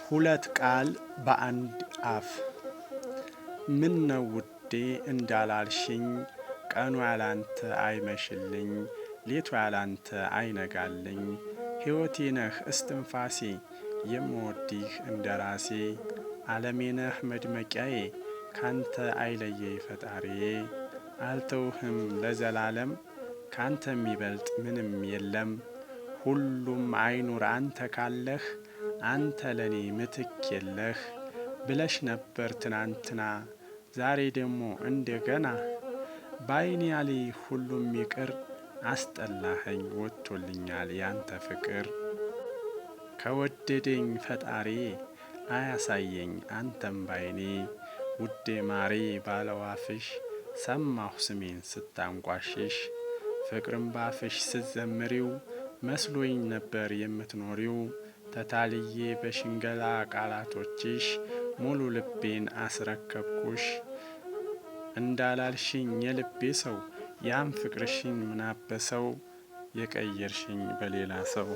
ሁለት ቃል በአንድ አፍ። ምነው ውዴ እንዳላልሽኝ፣ ቀኑ ያላንተ አይመሽልኝ፣ ሌቱ ያላንተ አይነጋልኝ። ሕይወቴ ነህ እስትንፋሴ፣ የምወድህ እንደራሴ። ዓለሜ ነህ መድመቂያዬ፣ ካንተ አይለየኝ ፈጣሪዬ። አልተውህም ለዘላለም፣ ካንተ ሚበልጥ ምንም የለም። ሁሉም አይኑር አንተ ካለህ፣ አንተ ለኔ ምትክ የለህ። ብለሽ ነበር ትናንትና፣ ዛሬ ደሞ እንደገና። ባይኔ ያለኝ ሁሉም ይቅር፣ አስጠላኸኝ ወጥቶልኛል ያንተ ፍቅር። ከወደደኝ ፈጣሪዬ አያሳየኝ አንተም ባይኔ። ውዴ ማሬ ባለው አፍሽ፣ ሰማሁ ስሜን ስታንቋሽሽ። ፍቅርም ባፍሽ ስትዘምሪው፣ መስሎኝ ነበር የምትኖሪው። ተታልዬ በሽንገላ ቃላቶችሽ፣ ሙሉ ልቤን አስረከብኩሽ። እንዳላልሽኝ የልቤ ሰው፣ ያን ፍቅርሽን ምናበሰው፣ የቀየርሽኝ በሌላ ሰው።